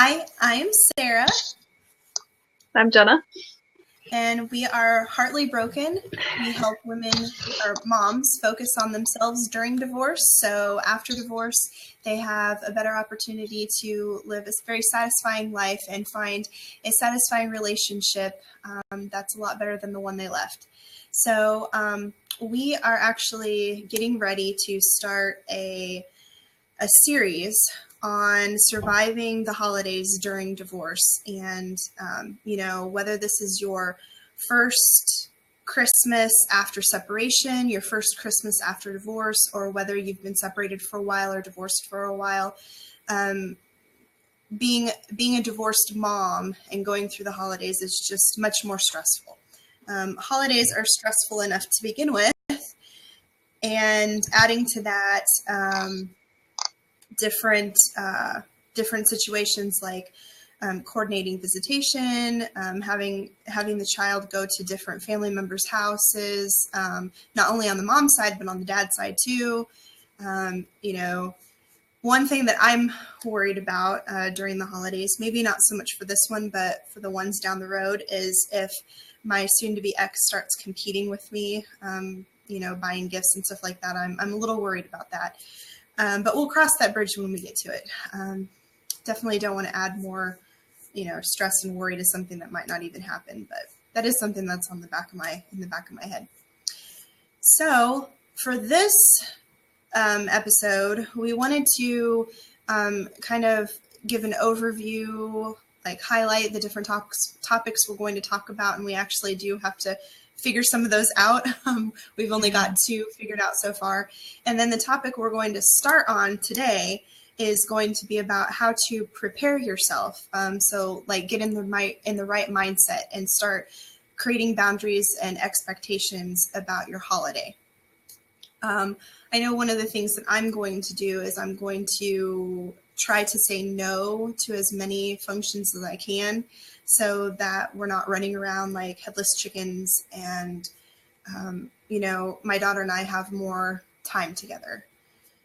Hi, I'm Sarah. I'm Jenna. And we are Heartly Broken. We help women or moms focus on themselves during divorce. So after divorce, they have a better opportunity to live a very satisfying life and find a satisfying relationship that's a lot better than the one they left. So we are actually getting ready to start a series on surviving the holidays during divorce. And, whether this is your first Christmas after separation, your first Christmas after divorce, or whether you've been separated for a while or divorced for a while, being a divorced mom and going through the holidays is just much more stressful. Holidays are stressful enough to begin with, and adding to that, different situations like coordinating visitation, having the child go to different family members' houses, not only on the mom side but on the dad side too. One thing that I'm worried about during the holidays, maybe not so much for this one, but for the ones down the road, is if my soon-to-be ex starts competing with me, buying gifts and stuff like that. I'm a little worried about that. But we'll cross that bridge when we get to it. Definitely don't want to add more, stress and worry to something that might not even happen. But that is something that's in the back of my head. So for this episode, we wanted to kind of give an overview, like highlight the different topics we're going to talk about, and we actually do have to figure some of those out. We've only got 2 figured out so far. And then the topic we're going to start on today is going to be about how to prepare yourself. So like get in the right mindset and start creating boundaries and expectations about your holiday. I know one of the things that I'm going to do is I'm going to try to say no to as many functions as I can, so that we're not running around like headless chickens, and, my daughter and I have more time together.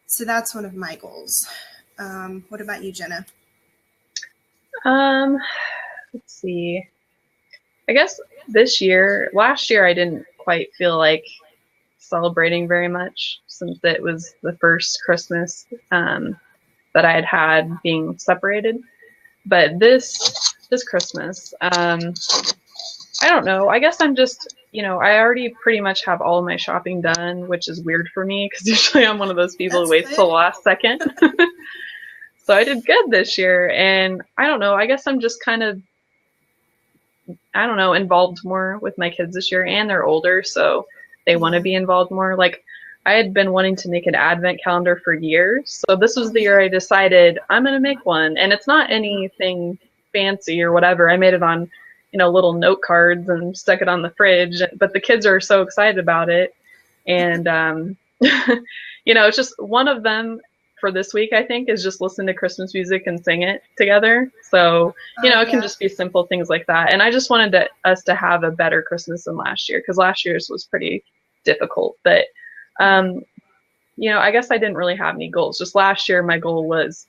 So that's one of my goals. What about you, Jenna? Let's see. I guess last year I didn't quite feel like celebrating very much, since it was the first Christmas that I had being separated. But this Christmas, I don't know. I guess I'm just, I already pretty much have all of my shopping done, which is weird for me because usually I'm one of those people who waits till the last second. So I did good this year, and I don't know. I guess I'm just kind of, involved more with my kids this year, and they're older, so they want to be involved more. Like, I had been wanting to make an advent calendar for years, so this was the year I decided I'm going to make one, and it's not anything fancy or whatever. I made it on, little note cards and stuck it on the fridge, but the kids are so excited about it. And, it's just one of them for this week, I think, is just listen to Christmas music and sing it together. So, it can just be simple things like that. And I just wanted us to have a better Christmas than last year, because last year's was pretty difficult. But, I guess I didn't really have any goals. Just last year, my goal was,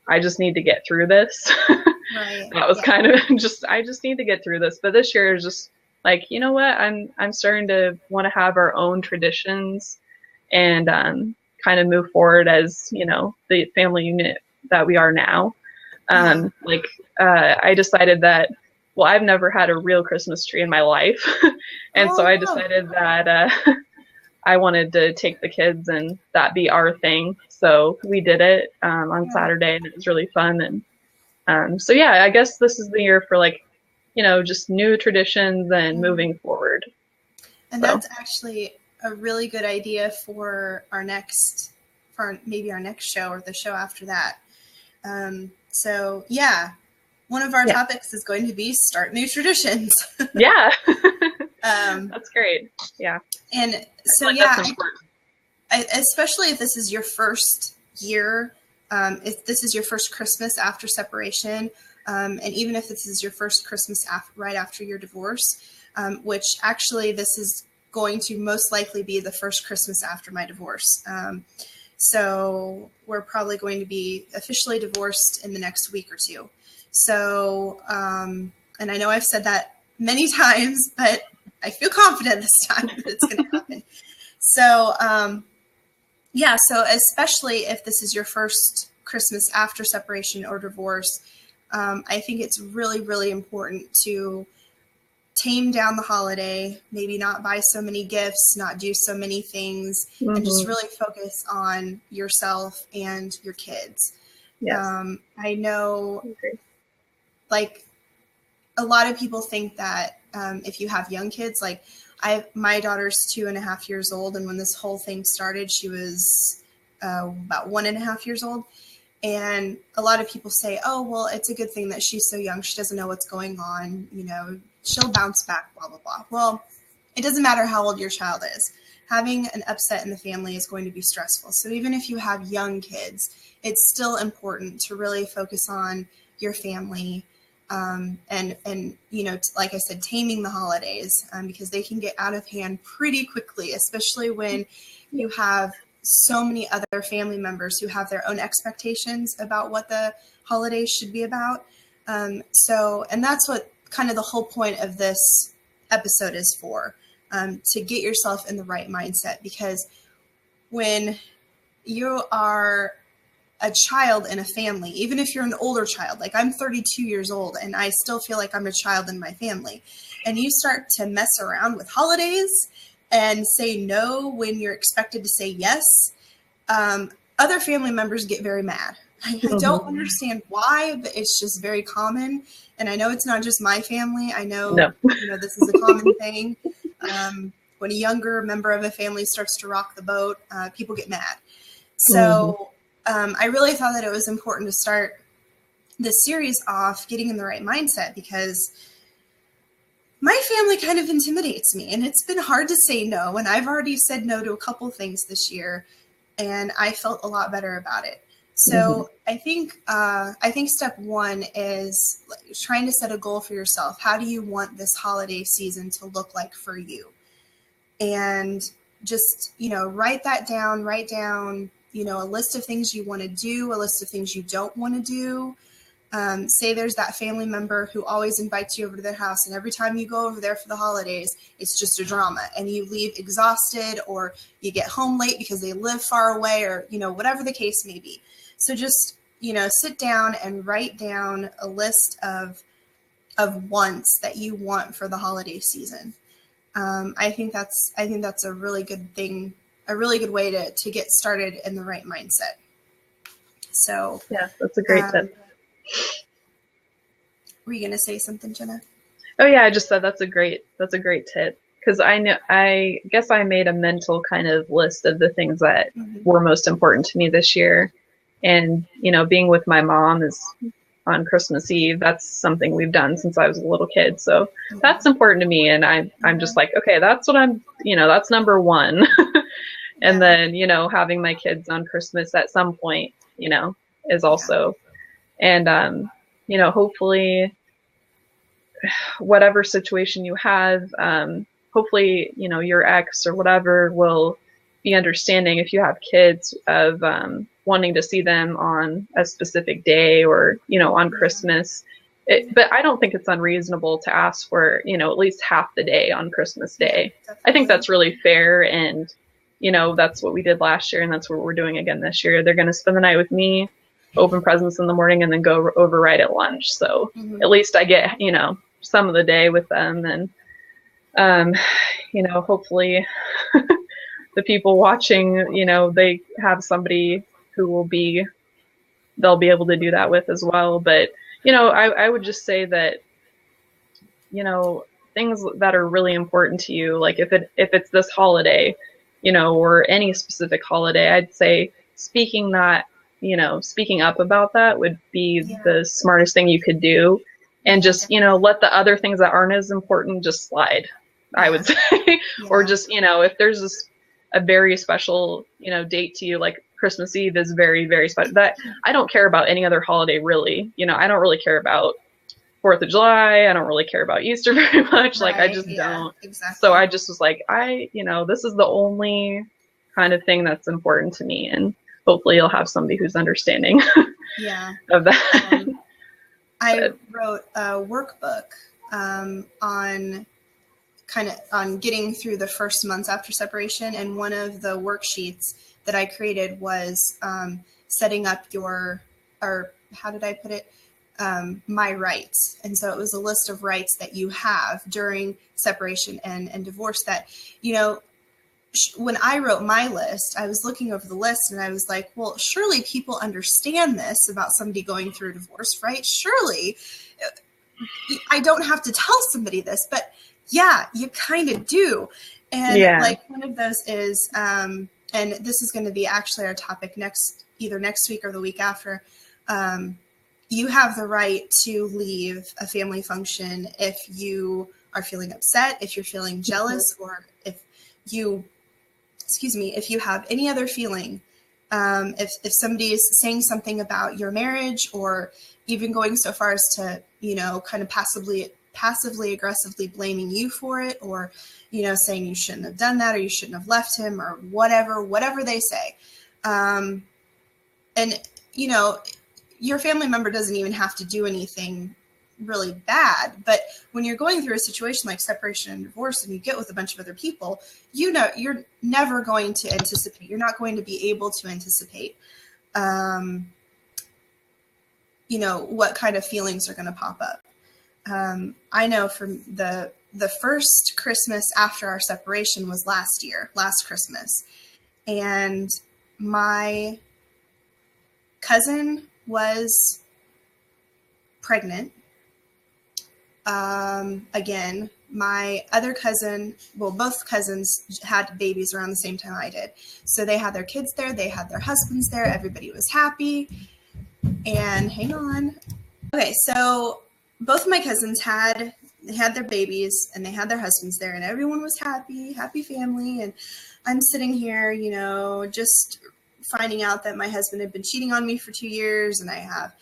I just need to get through this. Right. That was kind of I just need to get through this. But this year is just like, you know what? I'm starting to want to have our own traditions and kind of move forward as, the family unit that we are now. I decided that, well, I've never had a real Christmas tree in my life. And so I decided that I wanted to take the kids and that be our thing. So we did it on Saturday, and it was really fun. And I guess this is the year for just new traditions and moving forward. And that's actually a really good idea for maybe our next show or the show after that. One of our topics is going to be start new traditions. Yeah. That's great. Yeah. And so, especially if this is your first year, if this is your first Christmas after separation, and even if this is your first Christmas right after your divorce, which actually this is going to most likely be the first Christmas after my divorce. So we're probably going to be officially divorced in the next week or two. So, and I know I've said that many times, but I feel confident this time that it's going to happen. So, yeah, so especially if this is your first Christmas after separation or divorce, I think it's really, really important to tame down the holiday, maybe not buy so many gifts, not do so many things, and just really focus on yourself and your kids. Yes. I know, like, a lot of people think that if you have young kids, like my daughter's 2.5 years old, and when this whole thing started, she was about 1.5 years old. And a lot of people say, oh, well, it's a good thing that she's so young. She doesn't know what's going on. You know, she'll bounce back, blah, blah, blah. Well, it doesn't matter how old your child is. Having an upset in the family is going to be stressful. So even if you have young kids, it's still important to really focus on your family and you know, like I said, taming the holidays because they can get out of hand pretty quickly, especially when you have so many other family members who have their own expectations about what the holidays should be about. And that's what kind of the whole point of this episode is for, to get yourself in the right mindset, because when you are a child in a family, even if you're an older child, like I'm 32 years old and I still feel like I'm a child in my family, and you start to mess around with holidays and say no when you're expected to say yes, other family members get very mad. I don't understand why, but it's just very common. And I know it's not just my family. I know, you know, this is a common thing. When a younger member of a family starts to rock the boat, people get mad. So I really thought that it was important to start this series off getting in the right mindset, because my family kind of intimidates me, and it's been hard to say no. And I've already said no to a couple things this year, and I felt a lot better about it. So I think step one is trying to set a goal for yourself. How do you want this holiday season to look like for you? And just, you know, write down, you know, a list of things you want to do, a list of things you don't want to do. Say there's that family member who always invites you over to their house, and every time you go over there for the holidays, it's just a drama, and you leave exhausted, or you get home late because they live far away, or, you know, whatever the case may be. So just, you know, sit down and write down a list of wants that you want for the holiday season. I think that's a really good thing, a really good way to get started in the right mindset. So yeah, that's a great tip. Were you going to say something, Jenna? Oh yeah, I just said that's a great tip, because I guess I made a mental kind of list of the things that were most important to me this year. And, you know, being with my mom is on Christmas Eve. That's something we've done since I was a little kid. So that's important to me. And I'm just like, okay, that's what that's number one. And then, you know, having my kids on Christmas at some point, you know, is also, and, you know, hopefully whatever situation you have, hopefully, you know, your ex or whatever will be understanding if you have kids of, wanting to see them on a specific day, or, you know, on Christmas. But I don't think it's unreasonable to ask for, you know, at least half the day on Christmas Day. I think that's really fair. And, you know, that's what we did last year, and that's what we're doing again this year. They're going to spend the night with me, open presents in the morning, and then go over right at lunch. So at least I get, you know, some of the day with them. And, you know, hopefully the people watching, you know, they have somebody who they'll be able to do that with as well. But, you know, I would just say that, you know, things that are really important to you, like if it's this holiday, you know, or any specific holiday, I'd say speaking up about that would be the smartest thing you could do. And just, you know, let the other things that aren't as important just slide, I would say. Or just, you know, if there's a very special, you know, date to you, like Christmas Eve is very, very special. That I don't care about any other holiday, really. You know, I don't really care about 4th of July. I don't really care about Easter very much. Like, I just don't. Exactly. So I just was like, you know, this is the only kind of thing that's important to me. And hopefully you'll have somebody who's understanding Yeah. of that. I wrote a workbook on getting through the first months after separation. And one of the worksheets that I created was setting up or how did I put it? My rights. And so it was a list of rights that you have during separation and divorce that, when I wrote my list, I was looking over the list and I was like, well, surely people understand this about somebody going through a divorce, right? Surely I don't have to tell somebody this, but yeah, you kind of do. And like one of those is, and this is going to be actually our topic either next week or the week after. You have the right to leave a family function if you are feeling upset, if you're feeling jealous, or if you have any other feeling. If somebody is saying something about your marriage, or even going so far as to, kind of passively aggressively blaming you for it, or, saying you shouldn't have done that, or you shouldn't have left him, or whatever they say. And, your family member doesn't even have to do anything really bad. But when you're going through a situation like separation and divorce and you get with a bunch of other people, you're never going to anticipate. You're not going to be able to anticipate, what kind of feelings are going to pop up. I know from the first Christmas after our separation was last Christmas. And my cousin was pregnant. Again, my other cousin, both cousins had babies around the same time I did. So they had their kids there, they had their husbands there, everybody was happy. And hang on. Okay, so both of my cousins had their babies and they had their husbands there, and everyone was happy family. And I'm sitting here, just finding out that my husband had been cheating on me for 2 years, and I have,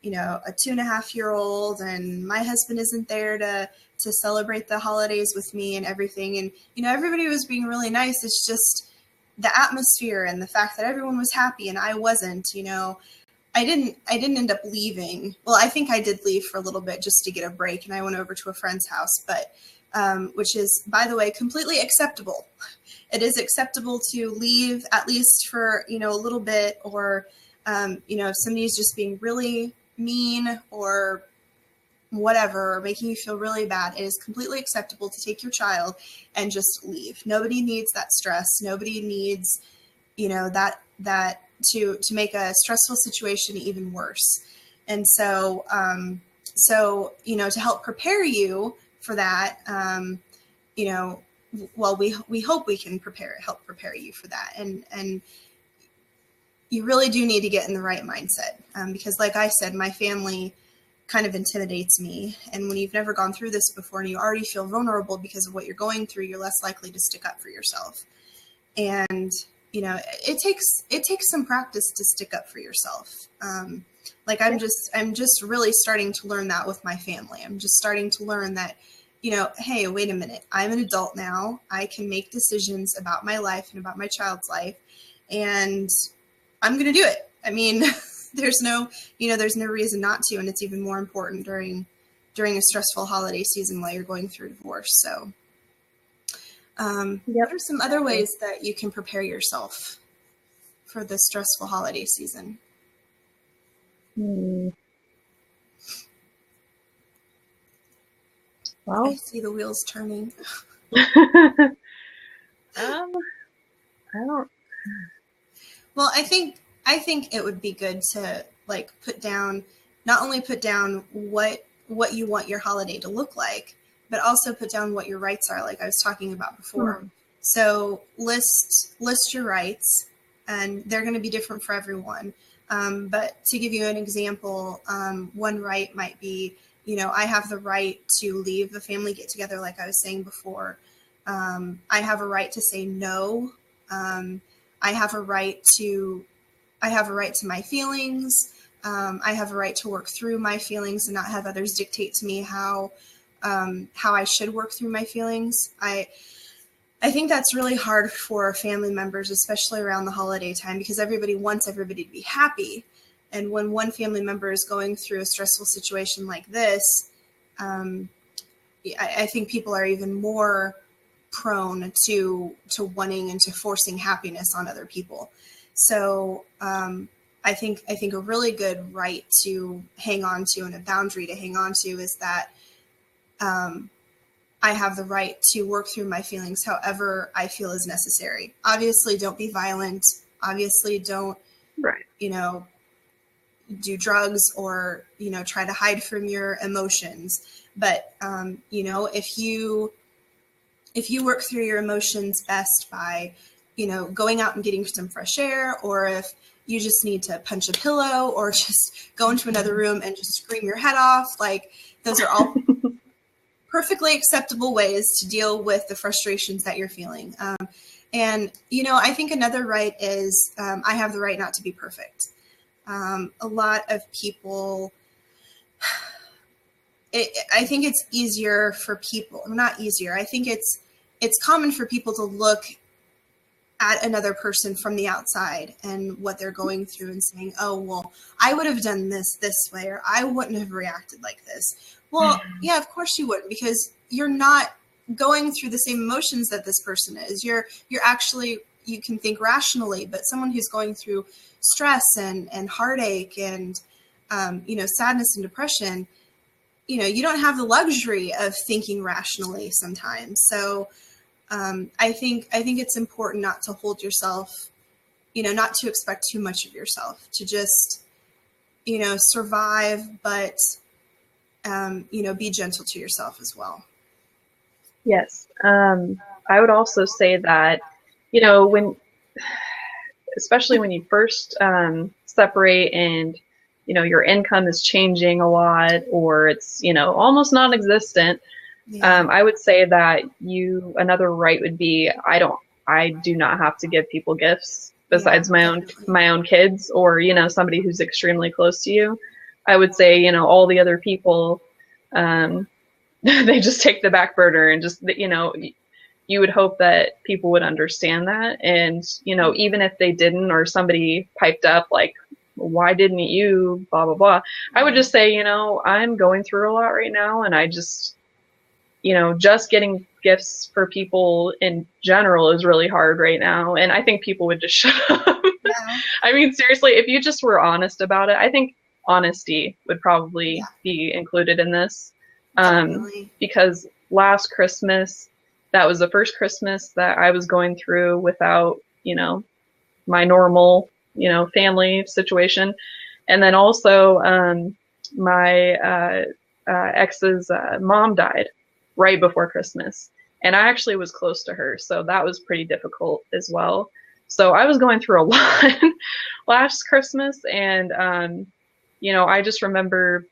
a 2.5-year-old, and my husband isn't there to celebrate the holidays with me and everything. And, everybody was being really nice. It's just the atmosphere and the fact that everyone was happy and I wasn't, I didn't end up leaving. Well, I think I did leave for a little bit just to get a break, and I went over to a friend's house, but which is, by the way, completely acceptable. It is acceptable to leave at least for, a little bit, or, if somebody's just being really mean or whatever, or making you feel really bad, it is completely acceptable to take your child and just leave. Nobody needs that stress. Nobody needs, that to make a stressful situation even worse. And so, to help prepare you for that, we hope we can help prepare you for that. And you really do need to get in the right mindset, because like I said, my family kind of intimidates me. And when you've never gone through this before and you already feel vulnerable because of what you're going through, you're less likely to stick up for yourself. And, it takes some practice to stick up for yourself. I'm just really starting to learn that with my family. I'm just starting to learn that, hey, wait a minute, I'm an adult now. I can make decisions about my life and about my child's life, and I'm going to do it. I mean, there's no reason not to. And it's even more important during a stressful holiday season while you're going through divorce. So, what are some other ways that you can prepare yourself for the stressful holiday season? Well, I see the wheels turning. I don't. Well, I think it would be good to not only put down what you want your holiday to look like, but also put down what your rights are, like I was talking about before. Mm-hmm. So list your rights, and they're going to be different for everyone. But to give you an example, one right might be, I have the right to leave the family get together, like I was saying before. I have a right to say no. I have a right to my feelings. I have a right to work through my feelings and not have others dictate to me how I should work through my feelings. I think that's really hard for family members, especially around the holiday time, because everybody wants everybody to be happy. And when one family member is going through a stressful situation like this, I think people are even more prone to wanting and to forcing happiness on other people. So I think a really good right to hang on to and a boundary to hang on to is that I have the right to work through my feelings however I feel is necessary. Obviously, don't be violent. Obviously, don't, Right. Do drugs or, try to hide from your emotions. But, if you work through your emotions best by, going out and getting some fresh air, or if you just need to punch a pillow or just go into another room and just scream your head off, like those are all perfectly acceptable ways to deal with the frustrations that you're feeling. And, I think another right is I have the right not to be perfect. A lot of people, I think it's easier for people, not easier. I think it's common for people to look at another person from the outside and what they're going through and saying, oh, well, I would have done this way, or I wouldn't have reacted like this. Well, yeah, of course you wouldn't, because you're not going through the same emotions that this person is. You're actually, you can think rationally, but someone who's going through stress and heartache and, sadness and depression, you don't have the luxury of thinking rationally sometimes. So I think it's important not to hold yourself, not to expect too much of yourself, to just, survive, but, be gentle to yourself as well. Yes. I would also say that, especially when you first separate and, your income is changing a lot, or it's, almost non-existent. Yeah. I would say that another right would be, I do not have to give people gifts besides my own kids, or, somebody who's extremely close to you. I would say, all the other people, they just take the back burner, and just, you would hope that people would understand that. And, even if they didn't, or somebody piped up like, why didn't you, blah, blah, blah. I would just say, I'm going through a lot right now, and I just, just getting gifts for people in general is really hard right now. And I think people would just shut up. Yeah. I mean, seriously, if you just were honest about it, I think honesty would probably be included in this. Because last Christmas, that was the first Christmas that I was going through without, my normal, family situation. And then also, my ex's mom died right before Christmas. And I actually was close to her, so that was pretty difficult as well. So I was going through a lot last Christmas, and, I just remember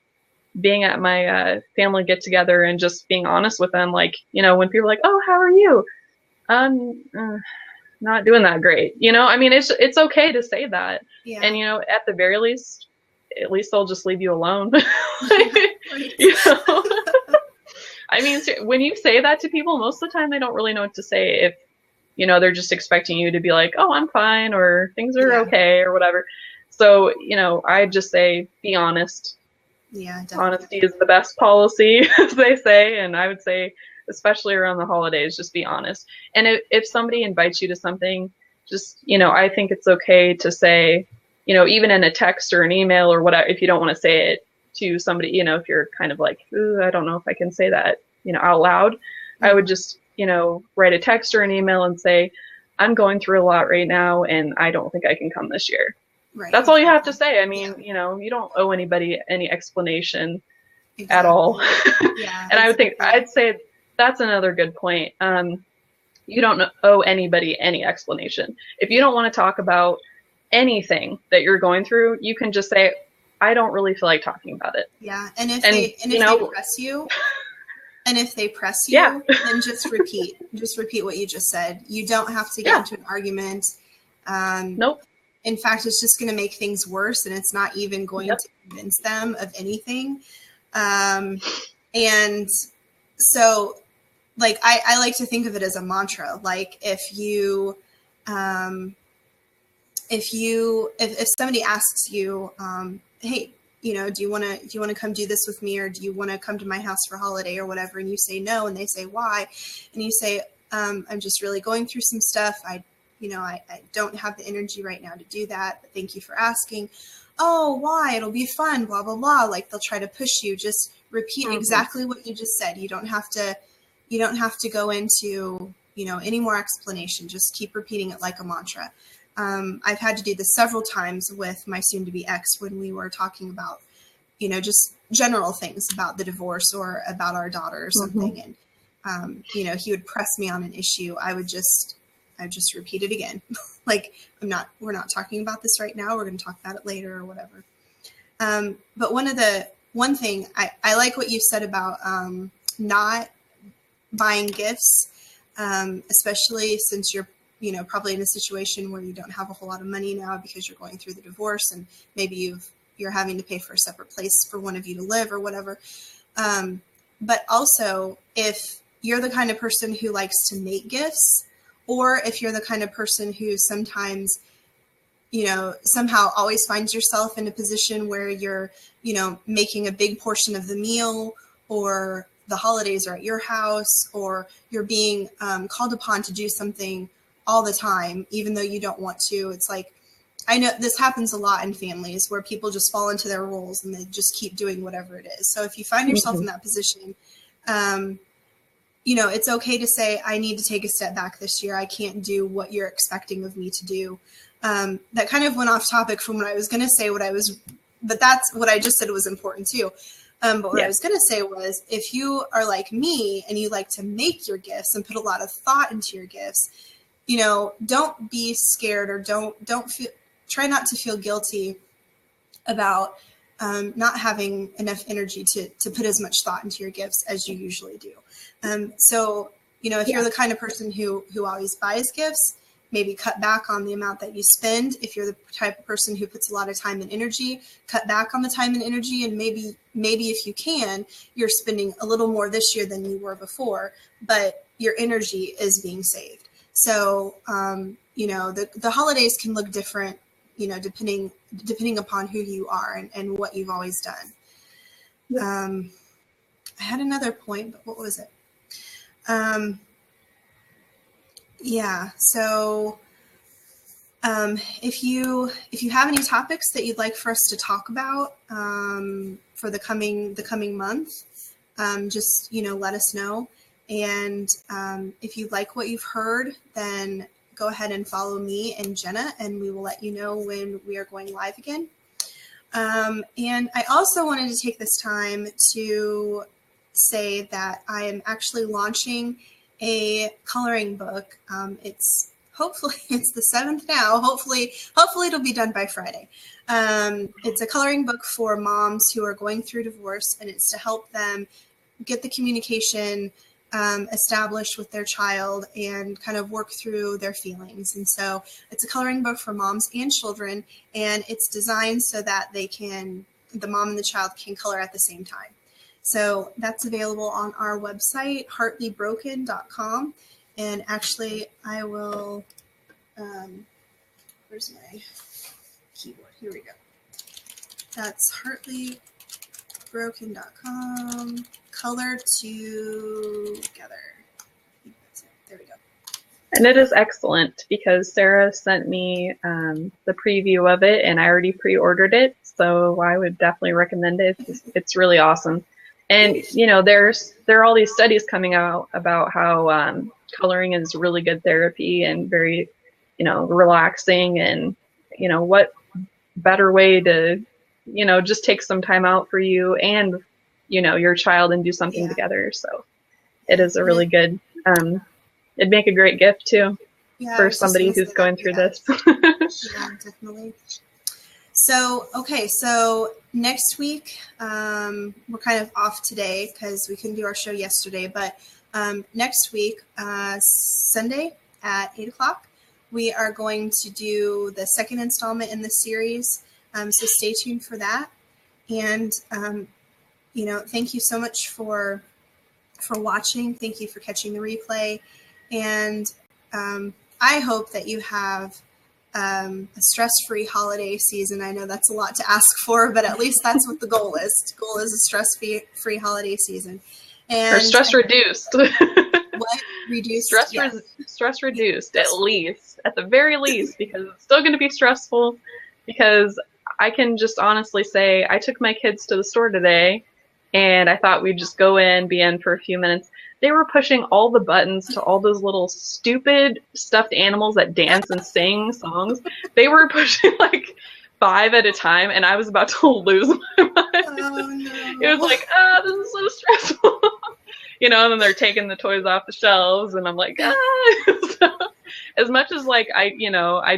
being at my family get together and just being honest with them. Like, when people are like, oh, how are you? Not doing that great. I mean, it's okay to say that. Yeah. And, at the very least, at least they'll just leave you alone. I mean, when you say that to people, most of the time they don't really know what to say. If, they're just expecting you to be like, oh, I'm fine, or things are okay, or whatever. So, I just say, be honest. Yeah, definitely. Honesty is the best policy, as they say. And I would say, especially around the holidays, just be honest. And if somebody invites you to something, just, I think it's okay to say, even in a text or an email or whatever, if you don't want to say it to somebody, if you're kind of like, ooh, I don't know if I can say that, out loud, mm-hmm. I would just, write a text or an email and say, I'm going through a lot right now, and I don't think I can come this year. Right. That's all you have to say. I mean, you don't owe anybody any explanation at all. Yeah, and I'd say that's another good point. You don't owe anybody any explanation. If you don't want to talk about anything that you're going through, you can just say, I don't really feel like talking about it. Yeah. And if they press you, then just repeat what you just said. You don't have to get into an argument. Nope. In fact, it's just going to make things worse, and it's not even going to convince them of anything. And so like, I like to think of it as a mantra. Like if somebody asks you, hey, do you want to come do this with me, or do you want to come to my house for holiday or whatever? And you say no, and they say why, and you say, I'm just really going through some stuff. I don't have the energy right now to do that, but thank you for asking. Oh, why? It'll be fun, blah, blah, blah. Like, they'll try to push you. Just repeat exactly what you just said. You don't have to go into, any more explanation. Just keep repeating it like a mantra. I've had to do this several times with my soon-to-be ex when we were talking about, just general things about the divorce or about our daughter or something. And, he would press me on an issue. I'd just repeat it again. Like, we're not talking about this right now. We're going to talk about it later or whatever. But one thing I like what you said about not buying gifts, especially since you're, probably in a situation where you don't have a whole lot of money now because you're going through the divorce, and maybe you're having to pay for a separate place for one of you to live or whatever. But also, if you're the kind of person who likes to make gifts, or if you're the kind of person who sometimes, somehow always finds yourself in a position where you're, making a big portion of the meal, or the holidays are at your house, or you're being called upon to do something all the time, even though you don't want to. It's like, I know this happens a lot in families where people just fall into their roles and they just keep doing whatever it is. So if you find yourself in that position, it's okay to say, I need to take a step back this year. I can't do what you're expecting of me to do. That kind of went off topic from what I was going to say, but that's what I just said was important too. But what I was going to say was, if you are like me and you like to make your gifts and put a lot of thought into your gifts, don't be scared, or try not to feel guilty about not having enough energy to put as much thought into your gifts as you usually do. So, if you're the kind of person who always buys gifts, maybe cut back on the amount that you spend. If you're the type of person who puts a lot of time and energy, cut back on the time and energy. And maybe if you can, you're spending a little more this year than you were before, but your energy is being saved. So, the holidays can look different, depending upon who you are and what you've always done. I had another point, but what was it? So if you have any topics that you'd like for us to talk about for the coming month, just let us know. And if you like what you've heard, then go ahead and follow me and Jenna, and we will let you know when we are going live again. And I also wanted to take this time to say that I am actually launching a coloring book. It's the 7th now. Hopefully it'll be done by Friday. It's a coloring book for moms who are going through divorce, and it's to help them get the communication established with their child and kind of work through their feelings. And so it's a coloring book for moms and children, and it's designed so that the mom and the child can color at the same time. So that's available on our website, heartlybroken.com. And actually, I will, where's my keyboard? Here we go. That's heartlybroken.com. Color together. That's it. There we go. And it is excellent because Sara sent me the preview of it, and I already pre-ordered it. So I would definitely recommend it. It's really awesome. And, there are all these studies coming out about how coloring is really good therapy and very, relaxing. And, what better way to, just take some time out for you and, your child and do something together. So it is a really good, it'd make a great gift too for somebody who's going through this. Yeah, definitely. So, okay, so next week, we're kind of off today because we couldn't do our show yesterday, but next week, Sunday at 8 o'clock, we are going to do the second installment in the series, so stay tuned for that. And, thank you so much for for watching. Thank you for catching the replay. And I hope that you have a stress-free holiday season. I know that's a lot to ask for, but at least that's what the goal is. The goal is a stress-free holiday season. And or stress reduced. What? Reduced? Stress reduced, at least. At the very least, because it's still going to be stressful. Because I can just honestly say, I took my kids to the store today, and I thought we'd just go in, be in for a few minutes. They were pushing all the buttons to all those little stupid stuffed animals that dance and sing songs. They were pushing like 5 at a time, and I was about to lose my mind. Oh, no. It was like, this is so stressful. And then they're taking the toys off the shelves, and I'm like, So, as much as like I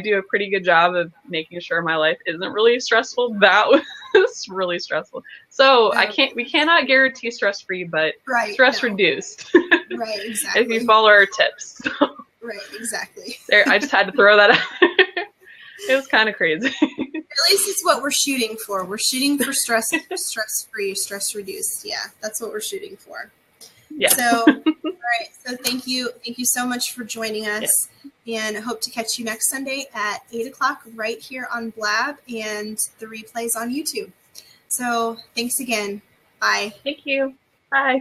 do a pretty good job of making sure my life isn't really stressful, that was really stressful. So we cannot guarantee stress free, but stress reduced. Right, exactly. If you follow our tips. Right, exactly. I just had to throw that out. It was kind of crazy. At least it's what we're shooting for. We're shooting for stress free, stress reduced. Yeah, that's what we're shooting for. Yeah. So, all right. So thank you so much for joining us, and I hope to catch you next Sunday at 8:00 right here on Blab, and the replays on YouTube. So thanks again. Bye. Thank you. Bye.